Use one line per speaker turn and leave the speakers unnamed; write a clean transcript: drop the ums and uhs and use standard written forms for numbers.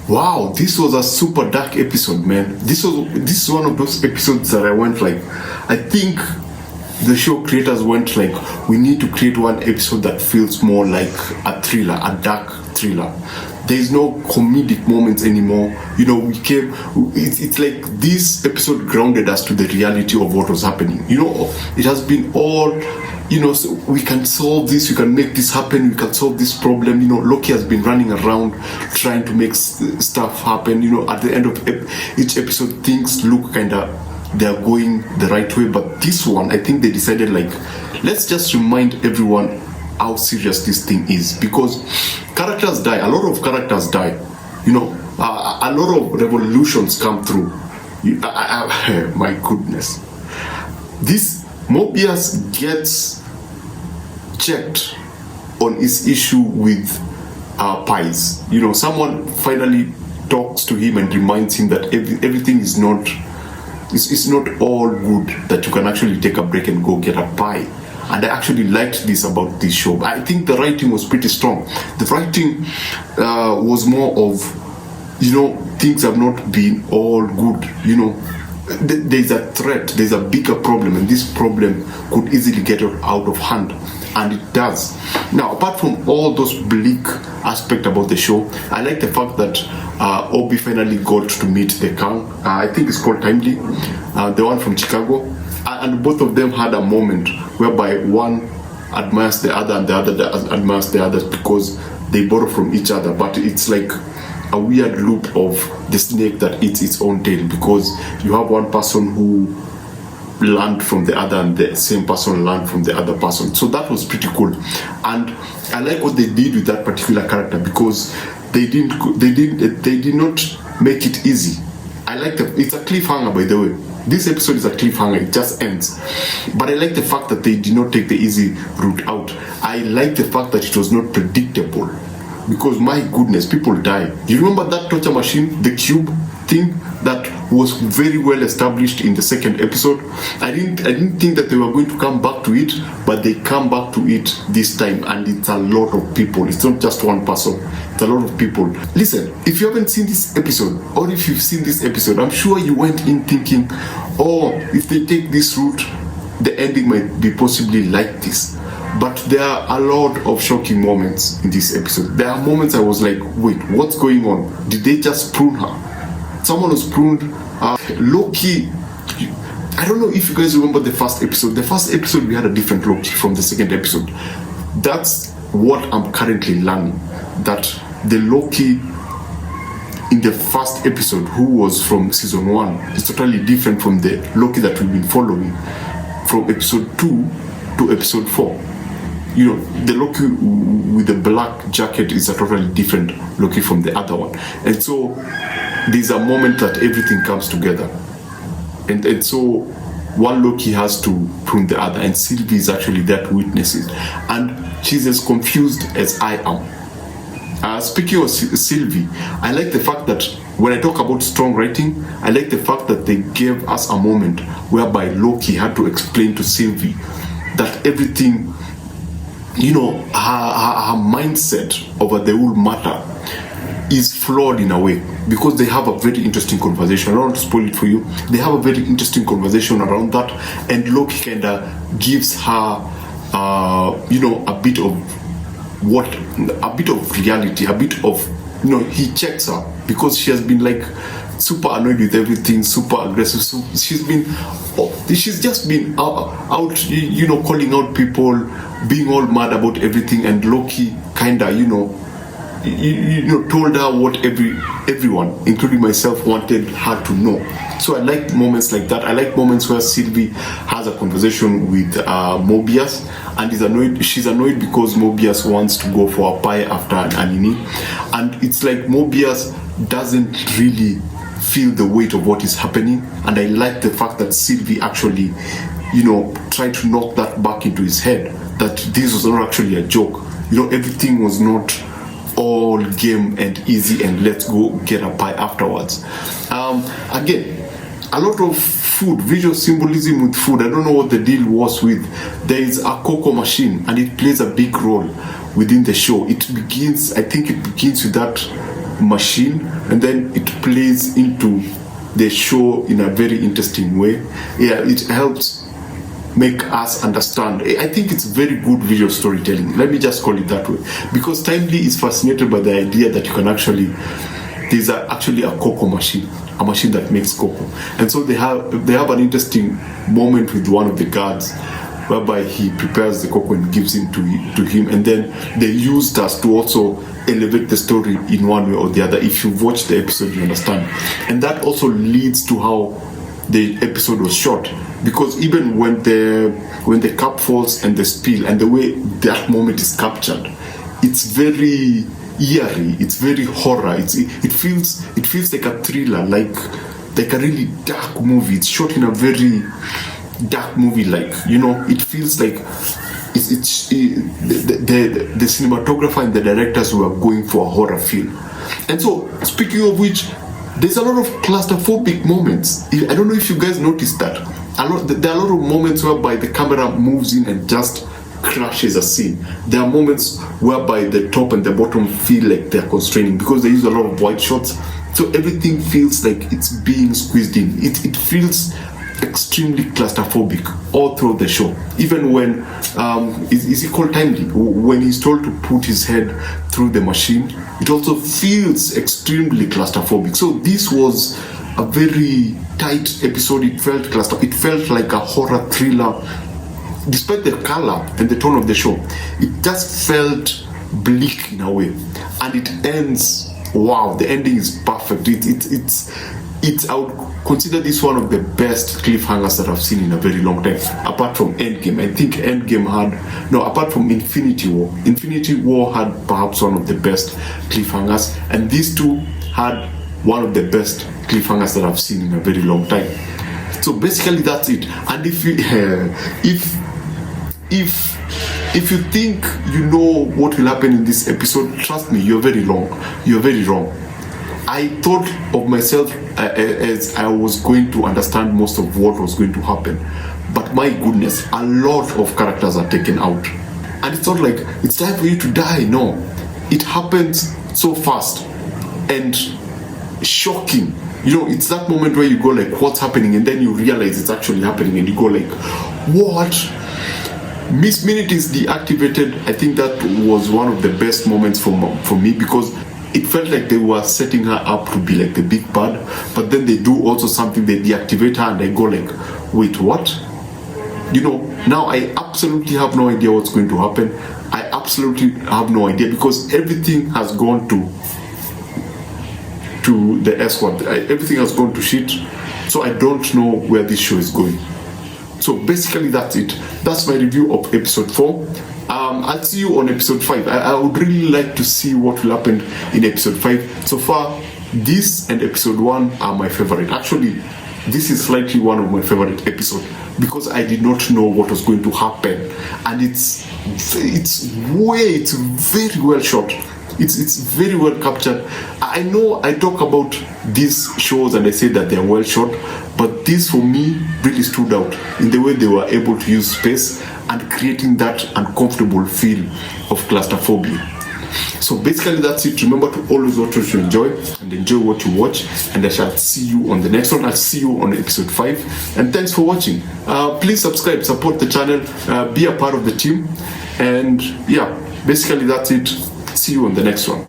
wow, this was a super dark episode, man. This is one of those episodes that I went like, I think the show creators went like, we need to create one episode that feels more like a thriller, a dark thriller. There is no comedic moments anymore. You know, it's like this episode grounded us to the reality of what was happening. You know, it has been all, you know, so we can solve this, we can make this happen, we can solve this problem. You know, Loki has been running around trying to make stuff happen. You know, at the end of each episode, things look kind of, they're going the right way. But this one, I think they decided like, let's just remind everyone how serious this thing is, because characters die, a lot of characters die, you know, a lot of revolutions come through. My goodness, this Mobius gets checked on his issue with pies. You know, someone finally talks to him and reminds him that everything is not, it's not all good, that you can actually take a break and go get a pie. And I actually liked this about this show. I think the writing was pretty strong. The writing was more of, you know, things have not been all good. You know, there's a threat, there's a bigger problem, and this problem could easily get out of hand. And it does. Now, apart from all those bleak aspects about the show, I like the fact that Obi finally got to meet the Kang. I think it's called Timely, the one from Chicago. And both of them had a moment whereby one admires the other and the other admires the other because they borrow from each other. But it's like a weird loop of the snake that eats its own tail, because you have one person who learned from the other and the same person learned from the other person. So that was pretty cool. And I like what they did with that particular character, because they did not make it easy. I like it's a cliffhanger, by the way. This episode is a cliffhanger, it just ends. But I like the fact that they did not take the easy route out. I like the fact that it was not predictable, because my goodness, people die. Do you remember that torture machine, the cube thing that was very well established in the second episode? I didn't think that they were going to come back to it, but they come back to it this time, and it's a lot of people. It's not just one person, it's a lot of people. Listen, if you haven't seen this episode, or if you've seen this episode, I'm sure you went in thinking, oh, if they take this route, the ending might be possibly like this. But there are a lot of shocking moments in this episode. There are moments I was like, wait, what's going on? Did they just prune her? Someone was pruned. Loki, I don't know if you guys remember the first episode. The first episode, we had a different Loki from the second episode. That's what I'm currently learning. That the Loki in the first episode, who was from season 1, is totally different from the Loki that we've been following from episode 2 to episode 4. You know, the Loki with the black jacket is a totally different Loki from the other one. And so there's a moment that everything comes together. And so one Loki has to prune the other, and Sylvie is actually there to witness it. And she's as confused as I am. Speaking of Sylvie, I like the fact that when I talk about strong writing, I like the fact that they gave us a moment whereby Loki had to explain to Sylvie that everything, you know, her mindset over the whole matter is flawed in a way, because they have a very interesting conversation. I don't want to spoil it for you. They have a very interesting conversation around that, and Loki kind of gives her, you know, a bit of reality, a bit of, you know, he checks her, because she has been like super annoyed with everything, super aggressive. So she's just been out, you know, calling out people, being all mad about everything, and Loki kinda, you know, told her what everyone, including myself, wanted her to know. So I like moments like that. I like moments where Sylvie has a conversation with Mobius, and she's annoyed because Mobius wants to go for a pie after an anime, and it's like Mobius doesn't really feel the weight of what is happening. And I like the fact that Sylvie actually, you know, tried to knock that back into his head, that this was not actually a joke. You know, everything was not all game and easy and let's go get a pie afterwards. Again, a lot of food, visual symbolism with food. I don't know what the deal was with. There is a cocoa machine, and it plays a big role within the show. I think it begins with that machine, and then it plays into the show in a very interesting way. Yeah, it helps make us understand. I think it's very good visual storytelling. Let me just call it that way. Because Timely is fascinated by the idea that you can actually, there's actually a cocoa machine, a machine that makes cocoa. And so they have an interesting moment with one of the guards whereby he prepares the cocoa and gives it to him, and then they use that to also elevate the story in one way or the other. If you've watched the episode, you understand. And that also leads to how the episode was shot, because even when the cup falls and the spill, and the way that moment is captured, it's very eerie, it's very horror, it feels like a thriller, like a really dark movie. It's shot in a very dark movie, like, you know, it feels like the cinematographer and the directors were going for a horror film. And so, speaking of which, there's a lot of claustrophobic moments. I don't know if you guys noticed that. There are a lot of moments whereby the camera moves in and just crashes a scene. There are moments whereby the top and the bottom feel like they're constraining because they use a lot of wide shots. So everything feels like it's being squeezed in. It feels extremely claustrophobic all through the show. Even when is he called Timely? When he's told to put his head through the machine, it also feels extremely claustrophobic. So this was a very tight episode. It felt like a horror thriller, despite the color and the tone of the show. It just felt bleak in a way, and it ends. Wow, the ending is perfect. I would consider this one of the best cliffhangers that I've seen in a very long time, apart from Endgame. I think Endgame apart from Infinity War. Infinity War had perhaps one of the best cliffhangers, and these two had one of the best cliffhangers that I've seen in a very long time. So basically that's it. And if you think you know what will happen in this episode, trust me, you're very wrong. You're very wrong. I thought of myself as I was going to understand most of what was going to happen, but my goodness, a lot of characters are taken out, and it's not like it's time for you to die. No, it happens so fast and shocking. You know, it's that moment where you go like, what's happening? And then you realize it's actually happening, and you go like, what? Miss Minute is deactivated. I think that was one of the best moments for me, because it felt like they were setting her up to be like the big bad, but then they do also something, they deactivate her, and I go like, wait, what? You know, now I absolutely have no idea what's going to happen. I absolutely have no idea, because everything has gone to the S word. Everything has gone to shit. So I don't know where this show is going. So basically that's it. That's my review of episode 4. I'll see you on episode 5. I would really like to see what will happen in episode 5. So far, this and episode 1 are my favorite. Actually, this is slightly one of my favorite episodes, because I did not know what was going to happen, and it's very well shot. It's very well captured. I know I talk about these shows and I say that they're well shot, but this for me really stood out in the way they were able to use space and creating that uncomfortable feel of claustrophobia. So basically that's it. Remember to always watch what you enjoy and enjoy what you watch, and I shall see you on the next one. I'll see you on episode 5, and thanks for watching. Please subscribe, support the channel, be a part of the team, and yeah, basically that's it. See you on the next one.